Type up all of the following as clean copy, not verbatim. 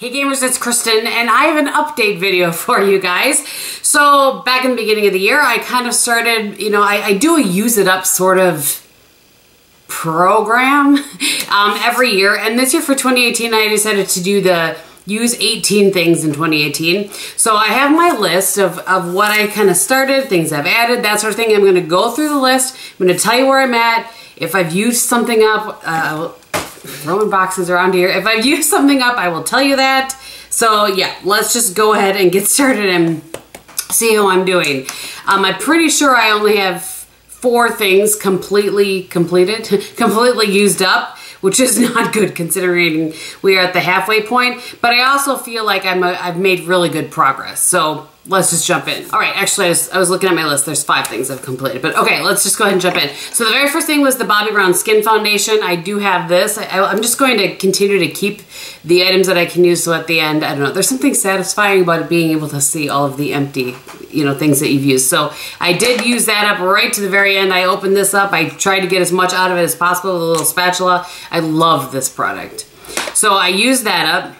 Hey gamers, it's Kristin, and I have an update video for you guys. So back in the beginning of the year, I kind of started, I do a use it up sort of program every year. And this year for 2018, I decided to do the use 18 things in 2018. So I have my list of what I kind of started, things I've added, that sort of thing. I'm going to go through the list. I'm going to tell you where I'm at. If I've used something up, throwing boxes around here. If I've used something up, I will tell you that. So yeah, let's just go ahead and get started and see how I'm doing. I'm pretty sure I only have 4 things completely used up, which is not good considering we are at the halfway point. But I also feel like I've made really good progress. So let's just jump in. All right, actually, I was looking at my list. There's 5 things I've completed, but okay, let's just go ahead and jump in. So the very first thing was the Bobbi Brown Skin Foundation. I do have this. I'm just going to continue to keep the items that I can use, so at the end, I don't know, there's something satisfying about being able to see all of the empty, things that you've used. So I did use that up right to the very end. I opened this up. I tried to get as much out of it as possible with a little spatula. I love this product. So I used that up.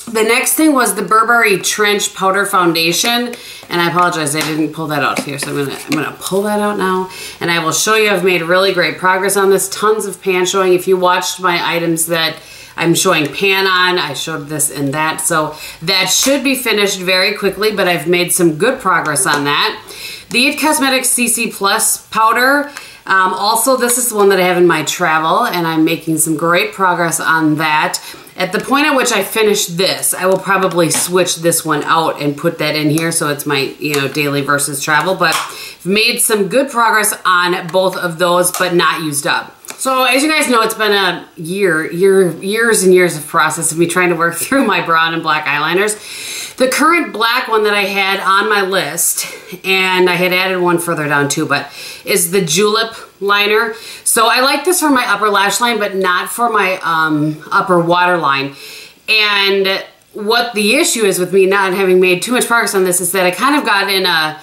The next thing was the Burberry Trench Powder Foundation, and I apologize, I didn't pull that out here, so I'm gonna pull that out now, and I will show you I've made really great progress on this. Tons of pan showing. If you watched my items that I'm showing pan on, I showed this and that, so that should be finished very quickly, but I've made some good progress on that. The IT Cosmetics CC Plus powder. Also, this is the one that I have in my travel, and I'm making some great progress on that. At the point at which I finish this, I will probably switch this one out and put that in here, so it's my, daily versus travel, but I've made some good progress on both of those, but not used up. So as you guys know, it's been a years and years of process of me trying to work through my brown and black eyeliners. The current black one that I had on my list, and I had added one further down too, but is the Julep liner. So I like this for my upper lash line, but not for my upper waterline. And what the issue is with me not having made too much progress on this is that I kind of got in a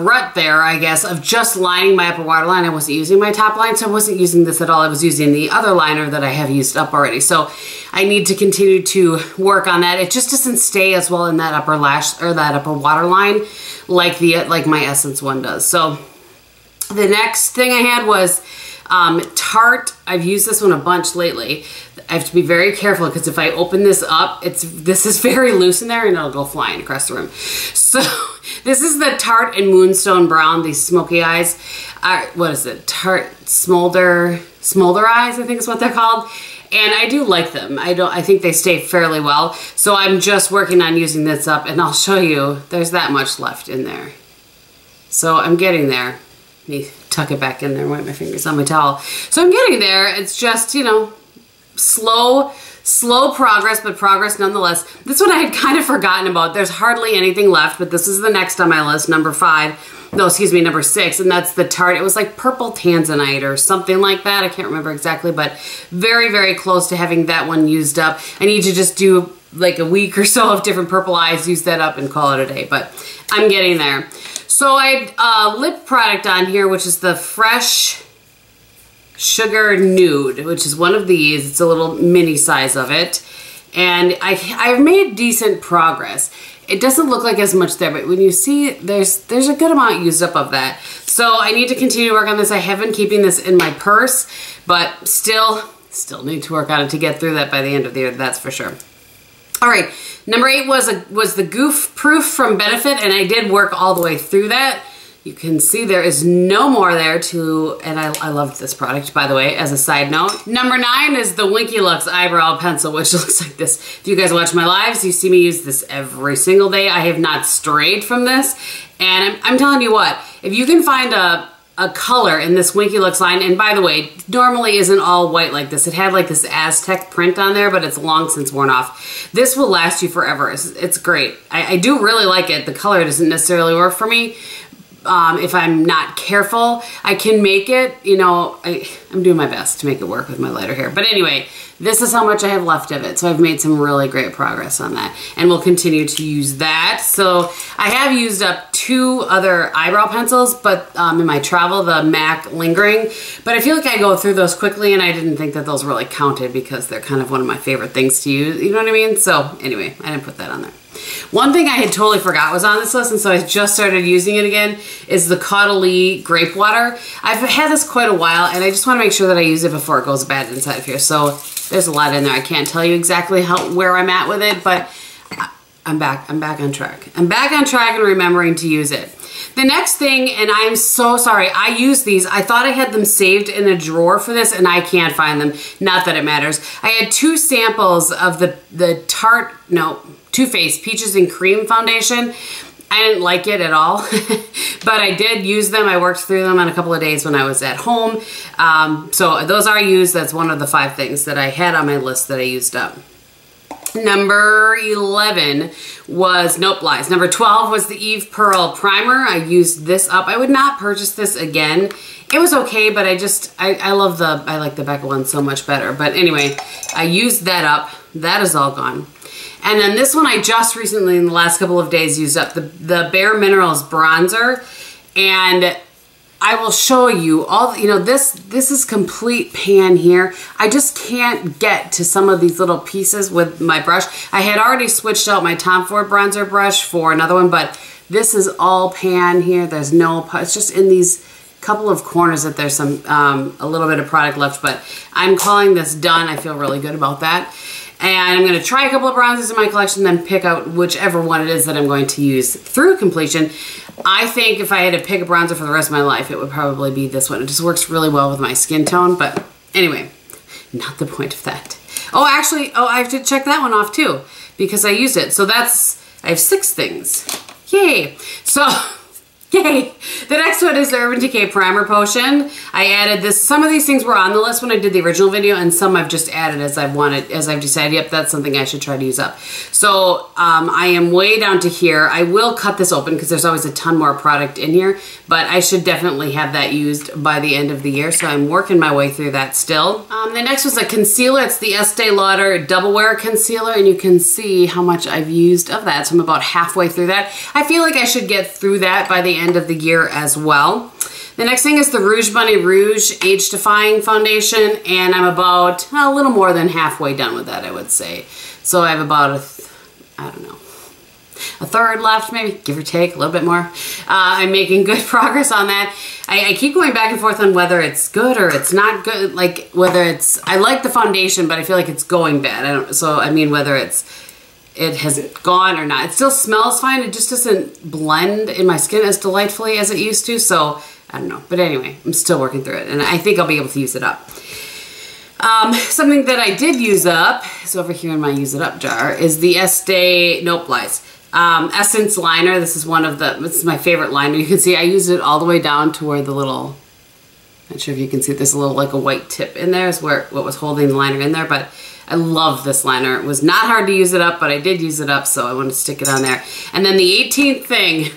rut there, I guess, of just lining my upper waterline. I wasn't using my top line, so I wasn't using this at all. I was using the other liner that I have used up already. So I need to continue to work on that. It just doesn't stay as well in that upper lash or that upper waterline like my Essence one does. So the next thing I had was Tarte. I've used this one a bunch lately. I have to be very careful because if I open this up, this is very loose in there and it'll go flying across the room. So this is the Tarte and Moonstone Brown, these smoky eyes. What is it? Tarte SmolderEyes, I think is what they're called. And I do like them. I think they stay fairly well. So I'm just working on using this up, and I'll show you there's that much left in there. So I'm getting there. Let me tuck it back in there, wipe my fingers on my towel. So I'm getting there. It's just, slow progress, but progress nonetheless. This one I had kind of forgotten about. There's hardly anything left, but this is the next on my list, number 6, and that's the Tarte. It was like purple tanzanite or something like that. I can't remember exactly, but very, very close to having that one used up. I need to just do like a week or so of different purple eyes, use that up and call it a day, but I'm getting there. So I had a lip product on here, which is the Fresh Sugar Nude, which is one of these. It's a little mini size of it. And I've made decent progress. It doesn't look like as much there, but when you see, there's a good amount used up of that. So I need to continue to work on this. I have been keeping this in my purse, but still need to work on it to get through that by the end of the year, that's for sure. All right, number 8 was the Goof Proof from Benefit, and I did work all the way through that. You can see there is no more there and I loved this product, by the way, as a side note. Number 9 is the Winky Lux Eyebrow Pencil, which looks like this. If you guys watch my lives, you see me use this every single day. I have not strayed from this, and I'm telling you what, if you can find a color in this Winky Lux line, and by the way, normally isn't all white like this. It had like this Aztec print on there, but it's long since worn off. This will last you forever. It's great. I do really like it. The color doesn't necessarily work for me. If I'm not careful, I can make it, I'm doing my best to make it work with my lighter hair. But anyway, this is how much I have left of it. So I've made some really great progress on that, and we'll continue to use that. So I have used up 2 other eyebrow pencils, but in my travel, the MAC Lingering. But I feel like I go through those quickly, and I didn't think that those really counted because they're kind of one of my favorite things to use. You know what I mean? So anyway, I didn't put that on there. One thing I had totally forgot was on this list, and so I just started using it again, is the Caudalie Grape Water. I've had this quite a while, and I just want to make sure that I use it before it goes bad inside of here. So there's a lot in there. I can't tell you exactly where I'm at with it, but I'm back on track. I'm back on track and remembering to use it. The next thing, and I'm so sorry, I use these. I thought I had them saved in a drawer for this, and I can't find them. Not that it matters. I had 2 samples of the Tarte, no, Too Faced Peaches and Cream foundation. I didn't like it at all, but I did use them. I worked through them on a couple of days when I was at home. So those are used. That's one of the 5 things that I had on my list that I used up. Number 11 was Nope Lies. Number 12 was the Eve Pearl Primer. I used this up. I would not purchase this again. It was okay, but I like the Becca one so much better. But anyway, I used that up. That is all gone. And then this one I just recently, in the last couple of days, used up, the Bare Minerals Bronzer. And I will show you all, you know, this is complete pan here. I just can't get to some of these little pieces with my brush. I had already switched out my Tom Ford bronzer brush for another one, but this is all pan here. There's no, it's just in these couple of corners that there's some, a little bit of product left, but I'm calling this done. I feel really good about that. And I'm going to try a couple of bronzers in my collection, then pick out whichever one it is that I'm going to use through completion. I think if I had to pick a bronzer for the rest of my life, it would probably be this one. It just works really well with my skin tone, but anyway, not the point of that. Oh, actually, I have to check that one off too, because I used it. So I have 6 things. Yay. So, yay. The next one is the Urban Decay Primer Potion. I added this. Some of these things were on the list when I did the original video, and some I've just added as I've decided, yep, that's something I should try to use up. So I am way down to here. I will cut this open because there's always a ton more product in here, but I should definitely have that used by the end of the year, so I'm working my way through that still. The next was a concealer. It's the Estee Lauder Double Wear Concealer, and you can see how much I've used of that, so I'm about halfway through that. I feel like I should get through that by the end of the year as well. The next thing is the Rouge Bunny Rouge Age Defying Foundation, and I'm about a little more than halfway done with that, I would say. So I have about I don't know, a third left, maybe, give or take, a little bit more. I'm making good progress on that. I keep going back and forth on whether it's good or it's not good, like whether it's, I like the foundation, but I feel like it's going bad. So I mean whether it has gone or not. It still smells fine, it just doesn't blend in my skin as delightfully as it used to, so I don't know. But anyway, I'm still working through it, and I think I'll be able to use it up. Something that I did use up, is over here in my use it up jar, is the Estee Nope Lies Essence Liner. This is this is my favorite liner. You can see I use it all the way down to where the little, not sure if you can see, there's a little, like a white tip in there is where what was holding the liner in there, but I love this liner. It was not hard to use it up, but I did use it up, so I wanted to stick it on there. And then the 18th thing,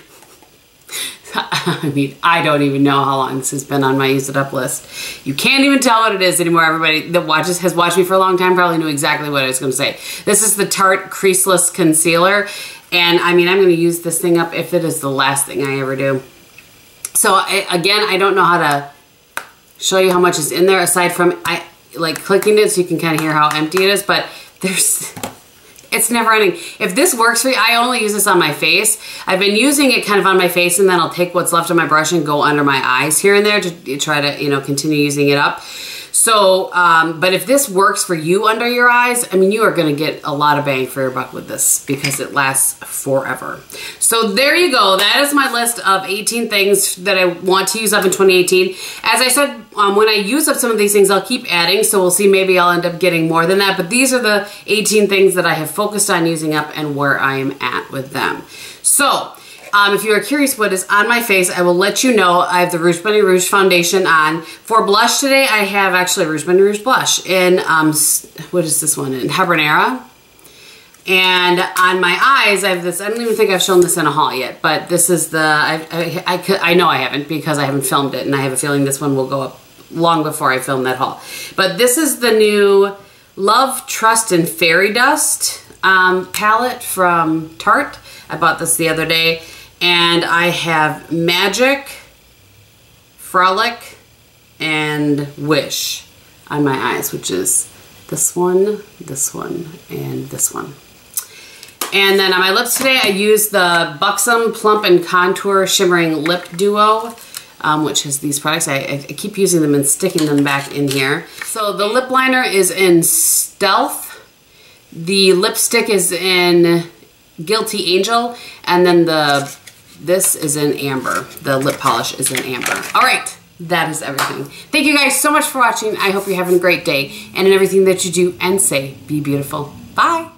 I mean, I don't even know how long this has been on my use it up list. You can't even tell what it is anymore. Everybody that has watched me for a long time probably knew exactly what I was going to say. This is the Tarte Creaseless Concealer, and I mean, I'm going to use this thing up if it is the last thing I ever do. So again, I don't know how to show you how much is in there aside from like clicking it so you can kind of hear how empty it is, but it's never ending. If this works for you, I only use this on my face. I've been using it kind of on my face, and then I'll take what's left of my brush and go under my eyes here and there to try to, you know, continue using it up. So, but if this works for you under your eyes, I mean, you are going to get a lot of bang for your buck with this because it lasts forever. So there you go. That is my list of 18 things that I want to use up in 2018. As I said, when I use up some of these things, I'll keep adding. So we'll see, maybe I'll end up getting more than that. But these are the 18 things that I have focused on using up and where I am at with them. So, if you are curious what is on my face, I will let you know. I have the Rouge Bunny Rouge foundation on. For blush today, I have actually Rouge Bunny Rouge blush in, what is this one, in Habanera. And on my eyes, I have this, I don't even think I've shown this in a haul yet, but this is the, I know I haven't because I haven't filmed it, and I have a feeling this one will go up long before I film that haul. But this is the new Love, Trust, and Fairy Dust palette from Tarte. I bought this the other day. And I have Magic, Frolic, and Wish on my eyes, which is this one, and this one. And then on my lips today, I used the Buxom Plump and Contour Shimmering Lip Duo, which is these products. I keep using them and sticking them back in here. So the lip liner is in Stealth. The lipstick is in Guilty Angel. And then this is in Amber. The lip polish is in Amber. All right, that is everything. Thank you guys so much for watching. I hope you're having a great day. And in everything that you do and say, be beautiful. Bye.